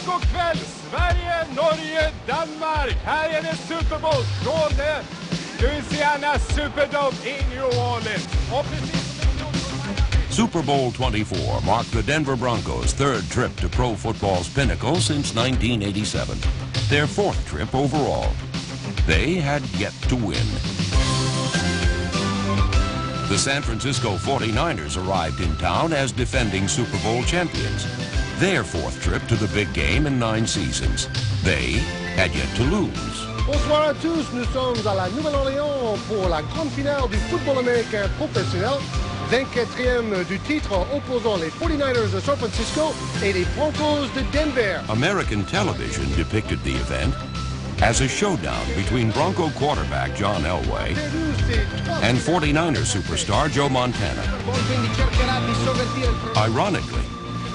God kväll, Sverige, Norge, Danmark. Här är det Super Bowl från Louisiana Superdome i New Orleans. Super Bowl 24 marked the Denver Broncos' third trip to pro football's pinnacle since 1987. Their fourth trip overall. They had yet to win. The San Francisco 49ers arrived in town as defending Super Bowl champions. Their fourth trip to the big game in 9 seasons. They had yet to lose. Bonsoir à tous, nous sommes à la Nouvelle-Orléans pour la grande finale du football américain professionnel, 24e du titre opposant les 49ers de San Francisco et les Broncos de Denver. American television depicted the event as a showdown between Bronco quarterback John Elway and 49er superstar Joe Montana. Ironically,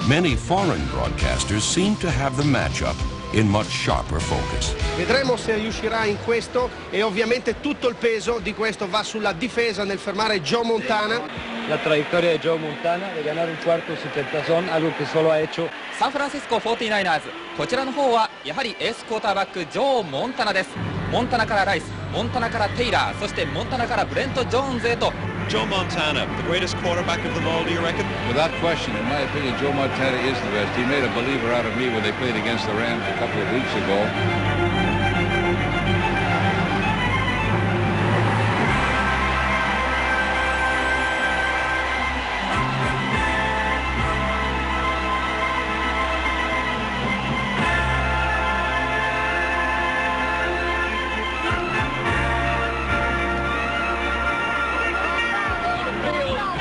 many foreign broadcasters seem to have the matchup in much sharper focus. Vedremo se riuscirà in questo e ovviamente tutto il peso di questo va sulla difesa nel fermare Joe Montana. La trayectoria de Joe Montana de ganar un cuarto supertazón, algo que solo ha hecho San Francisco 49ers。こちらの方はやはりエースクォーターバックジョー・モンタナです。モンタナからライス、モンタナからテイラー、そしてモンタナからブレント・ジョーンズへと。Joe Montana, the greatest quarterback of them all, do you reckon? Without question, in my opinion, Joe Montana is the best. He made a believer out of me when they played against the Rams a couple of weeks ago.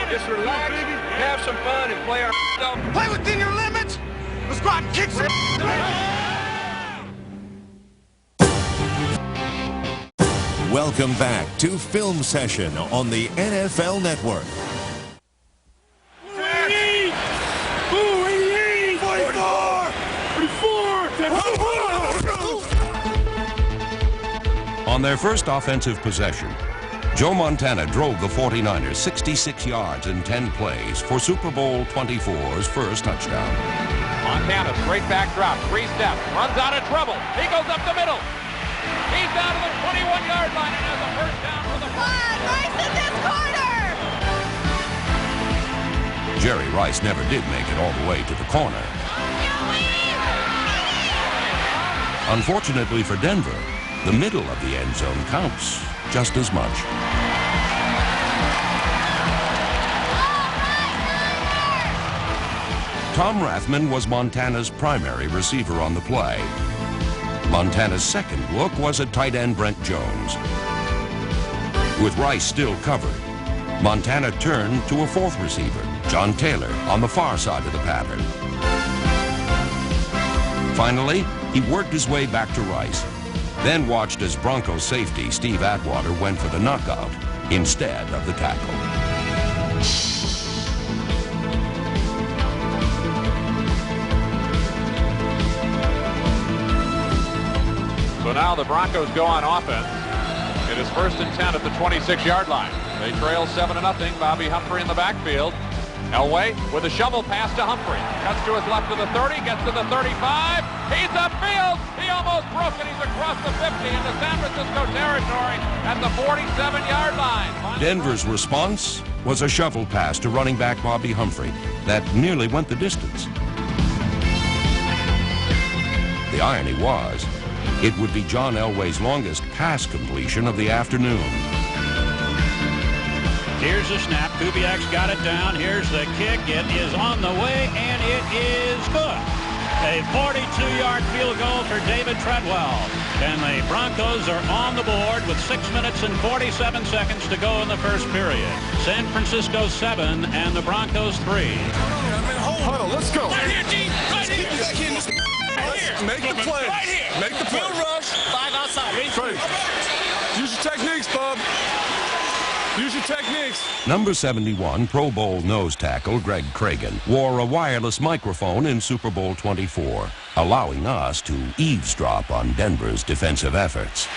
Just relax, have some fun, and play our off. Play within your limits. Let's go out and kick some. Welcome back to Film Session on the NFL Network. 88! Ooh, 88! 44! 44! On their first offensive possession, Joe Montana drove the 49ers 66 yards in 10 plays for Super Bowl 24's first touchdown. Montana, straight back drop, 3 steps, runs out of trouble. He goes up the middle. He's down to the 21-yard line and has a first down for the Rice in this corner! Jerry Rice never did make it all the way to the corner. Unfortunately for Denver, the middle of the end zone counts just as much. Tom Rathman was Montana's primary receiver on the play. Montana's second look was at tight end Brent Jones. With Rice still covered, Montana turned to a fourth receiver, John Taylor, on the far side of the pattern. Finally, he worked his way back to Rice, then watched as Broncos safety Steve Atwater went for the knockout instead of the tackle. So now the Broncos go on offense. It is 1st and 10 at the 26-yard line. They trail 7-0. Bobby Humphrey in the backfield. Elway with a shovel pass to Humphrey. Cuts to his left to the 30, gets to the 35. He's upfield. He almost broke it. He's across the 50 into San Francisco territory at the 47-yard line. Denver's response was a shovel pass to running back Bobby Humphrey that nearly went the distance. The irony was, it would be John Elway's longest pass completion of the afternoon. Here's the snap. Kubiak's got it down. Here's the kick. It is on the way, and it is good. A 42-yard field goal for David Treadwell. And the Broncos are on the board with 6 minutes and 47 seconds to go in the first period. San Francisco 7 and the Broncos 3. Huddle, let's go. Right here, G. Right here. Right here. Make the play. Right here. Make the play. Field rush. 5 outside. Use your techniques, bub. Use your techniques. Number 71 Pro Bowl nose tackle Greg Cragen wore a wireless microphone in Super Bowl 24, allowing us to eavesdrop on Denver's defensive efforts.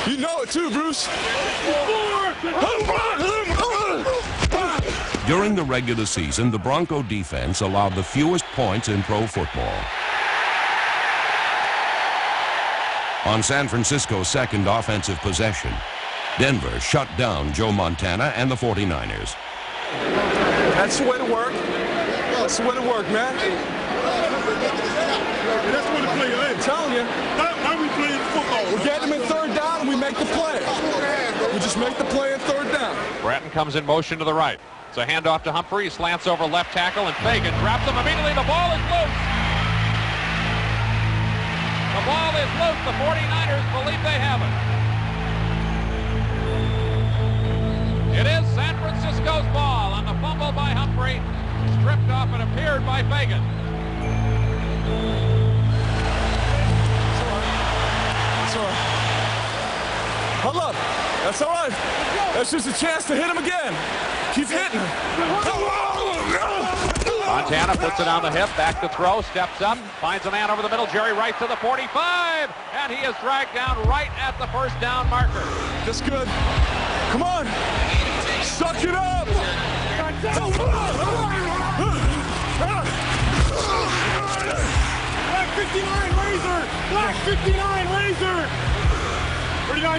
You know it too, Bruce. During the regular season, the Bronco defense allowed the fewest points in pro football. On San Francisco's second offensive possession, Denver shut down Joe Montana and the 49ers. That's the way to work. That's the way to work, man. That's what the play is. I'm telling you. How we playing football? We get them in third down and we make the play. We just make the play in third down. Bratton comes in motion to the right. It's a handoff to Humphrey. He slants over left tackle, and Fagan drops him immediately. The ball is loose. The ball is loose. The 49ers believe they have it. It is San Francisco's ball on the fumble by Humphrey. Stripped off and appeared by Fagan. That's all right. Hold up. That's all right. That's just a chance to hit him again. Keep hitting. Montana puts it on the hip, back to throw, steps up, finds a man over the middle, Jerry Rice to the 45, and he is dragged down right at the first down marker. That's good. Come on. Suck it up. Black 59 Razor! Black 59 Razor! 39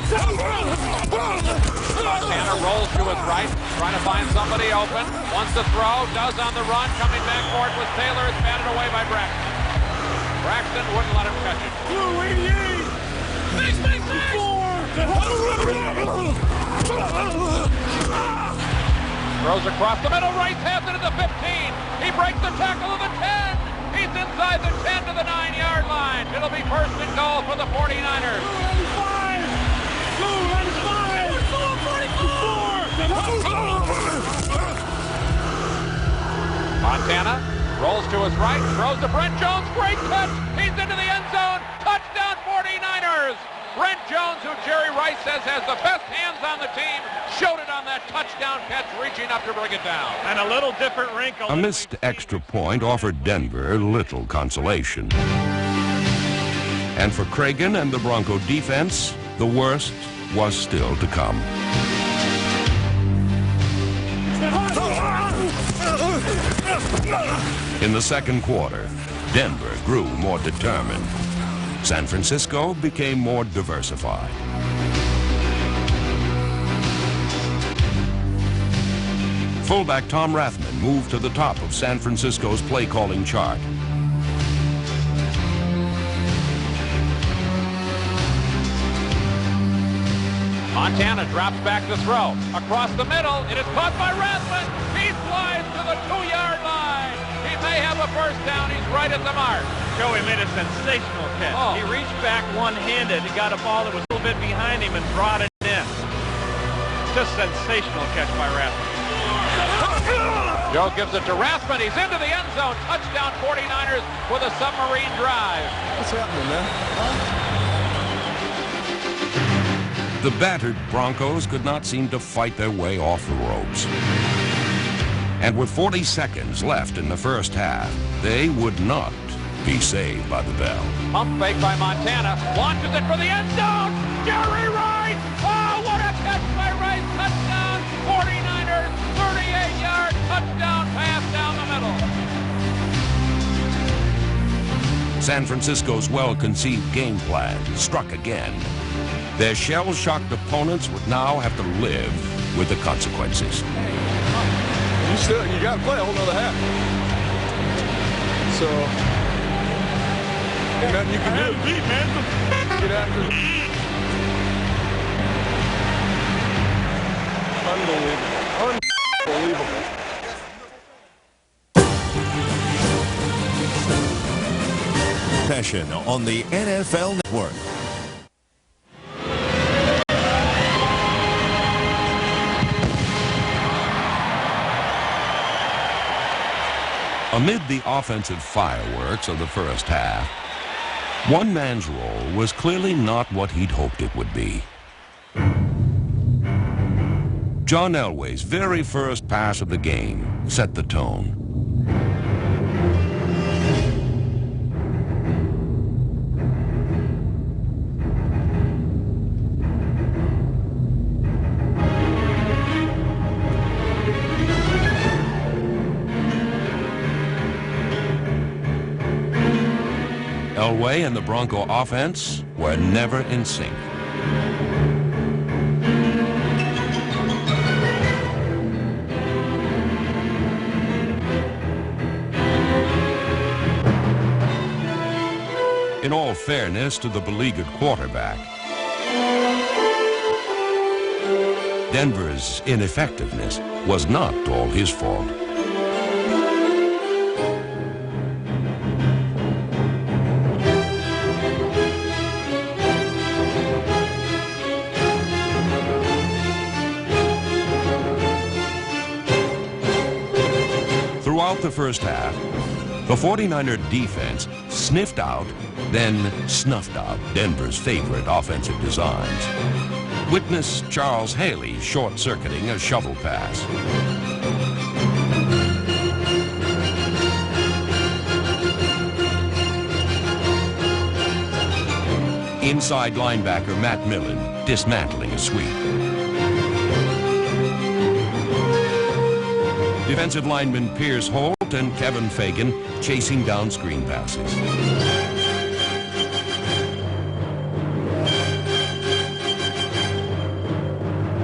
Montana rolls to his right, trying to find somebody open. Wants to throw, does on the run. Coming back for it was Taylor. It's batted away by Braxton. Braxton wouldn't let him catch it. Blue 88! Base! Throws across the middle, Rice has it at the 15. He breaks the tackle of the 10. He's inside the 10 to the 9-yard line. It'll be first and goal for the 49ers. Montana rolls to his right, throws to Brent Jones. Great catch. He's into the end zone. Touchdown 49ers. Brent Jones, who Jerry Rice says has the best hands on the team, showed it on that touchdown catch, reaching up to bring it down. And a little different wrinkle. A missed extra point offered Denver little consolation. And for Cragen and the Bronco defense, the worst was still to come. In the second quarter, Denver grew more determined. San Francisco became more diversified. Fullback Tom Rathman moved to the top of San Francisco's play-calling chart. Montana drops back to throw. Across the middle, it is caught by Rathman. He flies to the 2-yard line. He may have a first down. He's right at the mark. Joey made a sensational catch. Oh. He reached back one-handed. He got a ball that was a little bit behind him and brought it in. Just sensational catch by Rathman. Joe gives it to Rathman. He's into the end zone. Touchdown 49ers with a submarine drive. What's happening, man? The battered Broncos could not seem to fight their way off the ropes. And with 40 seconds left in the first half, they would not be saved by the bell. Pump fake by Montana. Launches it for the end zone. Jerry Rice. Oh, what a catch by Rice. Touchdown 49ers. 38-yard touchdown pass down the middle. San Francisco's well-conceived game plan struck again. Their shell-shocked opponents would now have to live with the consequences. You got to play a whole nother half. So, ain't nothing you can do. Get after it. Unbelievable. Session on the NFL Network. Amid the offensive fireworks of the first half, one man's role was clearly not what he'd hoped it would be. John Elway's very first pass of the game set the tone. Elway and the Bronco offense were never in sync. In all fairness to the beleaguered quarterback, Denver's ineffectiveness was not all his fault. Throughout the first half, the 49er defense sniffed out, then snuffed out Denver's favorite offensive designs. Witness Charles Haley short-circuiting a shovel pass. Inside linebacker Matt Millen dismantling a sweep. Defensive linemen Pierce Holt and Kevin Fagan chasing down screen passes.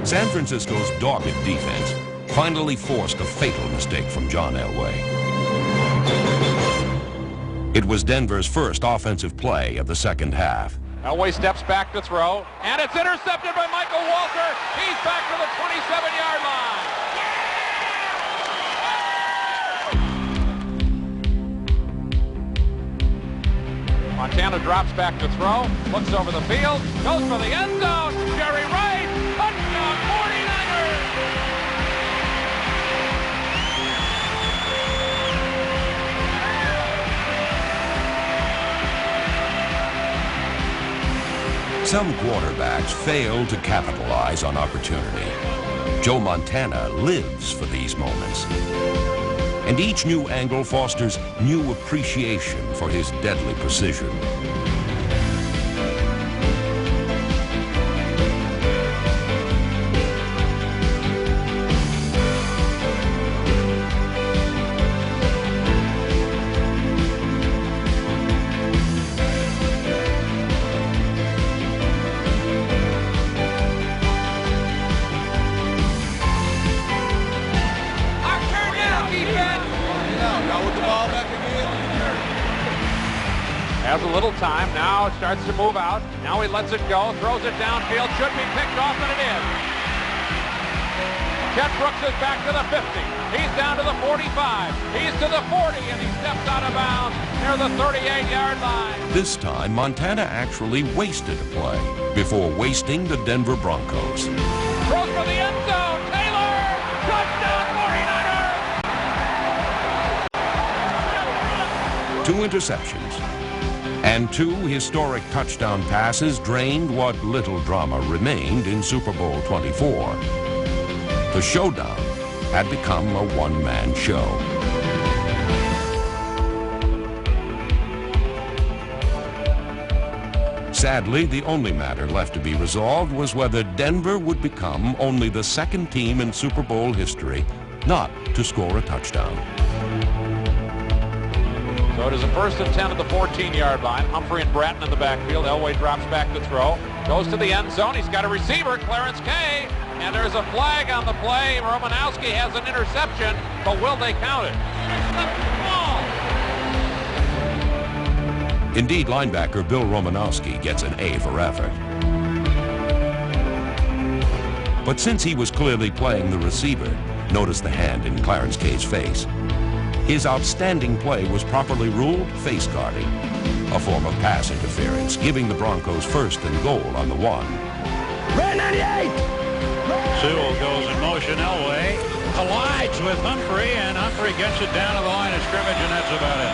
San Francisco's dogged defense finally forced a fatal mistake from John Elway. It was Denver's first offensive play of the second half. Elway steps back to throw, and it's intercepted by Michael Walter. He's back to the 27-yard line. Montana drops back to throw, looks over the field, goes for the end zone. Jerry Rice, touchdown 49ers! Some quarterbacks fail to capitalize on opportunity. Joe Montana lives for these moments. And each new angle fosters new appreciation for his deadly precision. Has a little time, now it starts to move out. Now he lets it go, throws it downfield, should be picked off, and it is. Chet Brooks is back to the 50. He's down to the 45. He's to the 40, and he steps out of bounds near the 38-yard line. This time, Montana actually wasted a play before wasting the Denver Broncos. Throws for the end zone, Taylor! Touchdown 49ers! 2 interceptions and 2 historic touchdown passes drained what little drama remained in Super Bowl 24. The showdown had become a one-man show. Sadly, the only matter left to be resolved was whether Denver would become only the second team in Super Bowl history not to score a touchdown. So it is a 1st and 10 at the 14-yard line. Humphrey and Bratton in the backfield. Elway drops back to throw. Goes to the end zone. He's got a receiver, Clarence Kay. And there's a flag on the play. Romanowski has an interception, but will they count it? Indeed, linebacker Bill Romanowski gets an A for effort. But since he was clearly playing the receiver, notice the hand in Clarence Kay's face. His outstanding play was properly ruled face guarding, a form of pass interference, giving the Broncos 1st and goal on the 1. Red 98! Sewell goes in motion Elway. collides with Humphrey, and Humphrey gets it down to the line of scrimmage, and that's about it.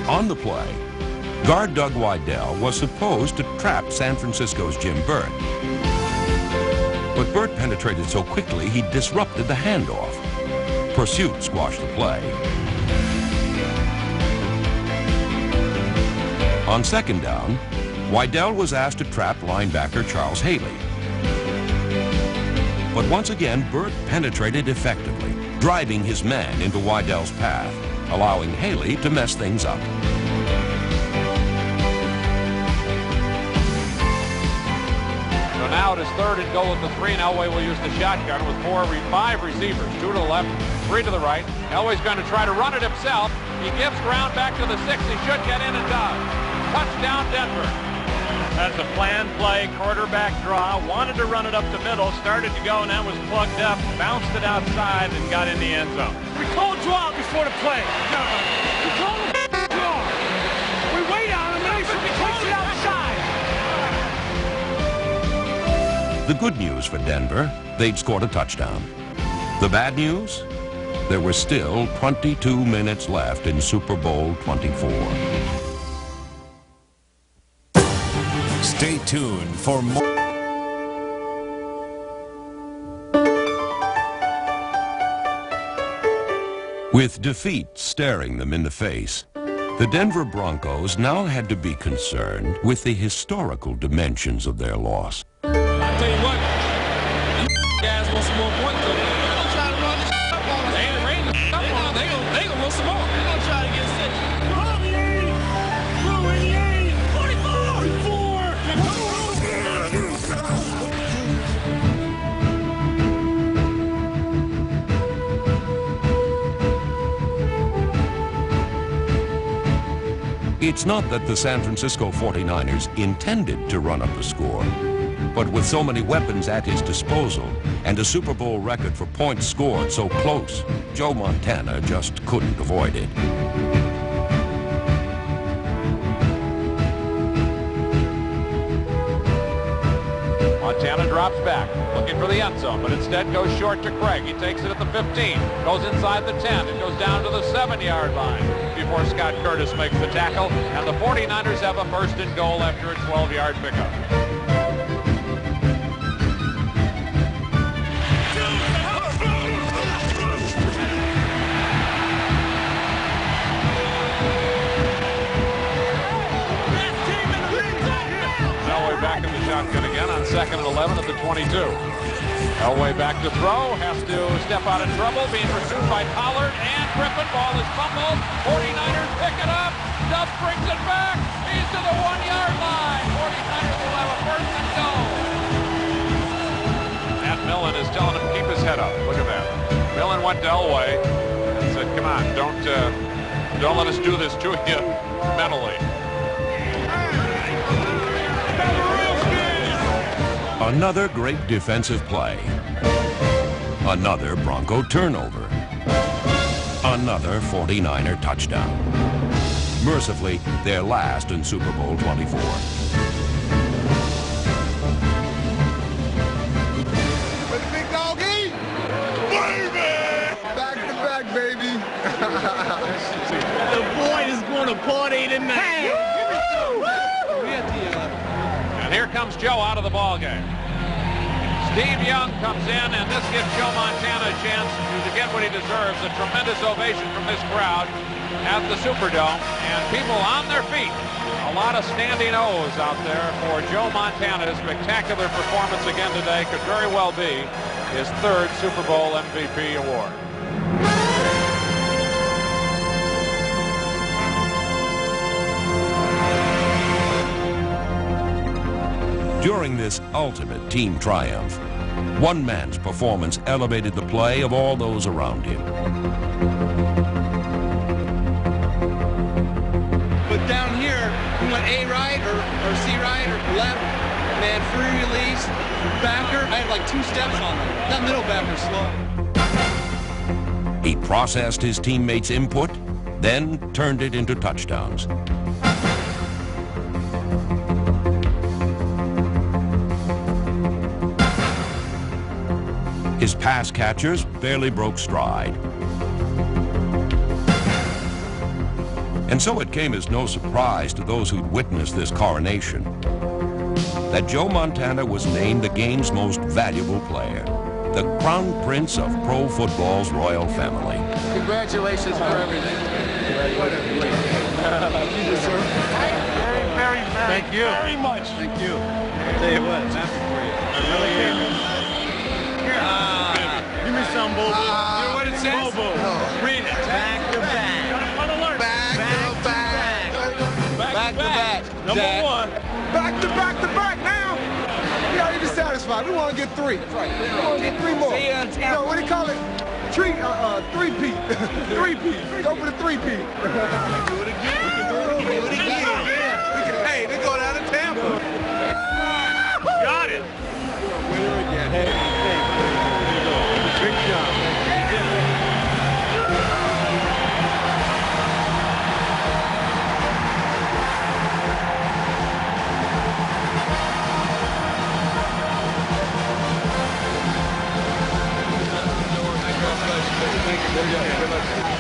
On the play, guard Doug Wydell was supposed to trap San Francisco's Jim Burt. But Burt penetrated so quickly he disrupted the handoff. Pursuit squashed the play. On second down, Wydell was asked to trap linebacker Charles Haley. But once again, Burt penetrated effectively, driving his man into Wydell's path, allowing Haley to mess things up. So now it is third and goal at the 3, and Elway will use the shotgun with 5 receivers, 2 to the left, 3 to the right. Elway's going to try to run it himself. He gives ground back to the 6. He should get in and does. Touchdown, Denver. That's a planned play, quarterback draw, wanted to run it up the middle, started to go, and that was plugged up, bounced it outside, and got in the end zone. We called draw before the play. No, we called draw. We wait on him, and he takes it outside. The good news for Denver, they'd scored a touchdown. The bad news? There were still 22 minutes left in Super Bowl 24. Stay tuned for more. With defeat staring them in the face, the Denver Broncos now had to be concerned with the historical dimensions of their loss. I tell you what, you guys want some more points over there. They're gonna try to run this up on us. They ain't raining up on us. They gonna run some more. They're gonna try to get set. Throw in the 80. 44. It's not that the San Francisco 49ers intended to run up the score, but with so many weapons at his disposal and a Super Bowl record for points scored so close, Joe Montana just couldn't avoid it. Montana drops back, looking for the end zone, but instead goes short to Craig. He takes it at the 15, goes inside the 10, and goes down to the 7-yard line before Scott Curtis makes the tackle, and the 49ers have a first and goal after a 12-yard pickup. Back in the shotgun again on 2nd and 11 at the 22. Elway back to throw, has to step out of trouble, being pursued by Pollard, and Griffin. Ball is fumbled. 49ers pick it up. Duff brings it back. He's to the 1-yard line. 49ers will have a first and goal. Matt Millen is telling him to keep his head up. Look at that. Millen went to Elway and said, "Come on, don't let us do this to you mentally." Another great defensive play. Another Bronco turnover. Another 49er touchdown. Mercifully, their last in Super Bowl 24. With the big doggy, baby! Back to back, baby. The boy is going to party tonight. And here comes Joe out of the ball game. Steve Young comes in, and this gives Joe Montana a chance to get what he deserves, a tremendous ovation from this crowd at the Superdome, and people on their feet. A lot of standing O's out there for Joe Montana. His spectacular performance again today could very well be his 3rd Super Bowl MVP award. During this ultimate team triumph, one man's performance elevated the play of all those around him. But down here, we went A right or C right or left, man, free release, backer. I had like 2 steps on them. That middle backer's slow. He processed his teammates' input, then turned it into touchdowns. His pass catchers barely broke stride. And so it came as no surprise to those who'd witnessed this coronation that Joe Montana was named the game's most valuable player, the crown prince of pro football's royal family. Congratulations for everything. Thank you. Very much. Thank you. I'll tell you what, I'm happy for you. I really am. Give me some, Bobo. You know what it says? Bobo. Read it. Back to back. Fun alert. Back to back. Back to back. Number one. Back to back to back now. We already satisfied. We want to get 3. That's right. We want to get 3 more. Yo, what do you call it? Three-peat. Three-peat. Go for the three-peat. Do it again. We can do it again. Hey, they go down to Tampa. Got it. Winner again. Hey. Big job. Thank you.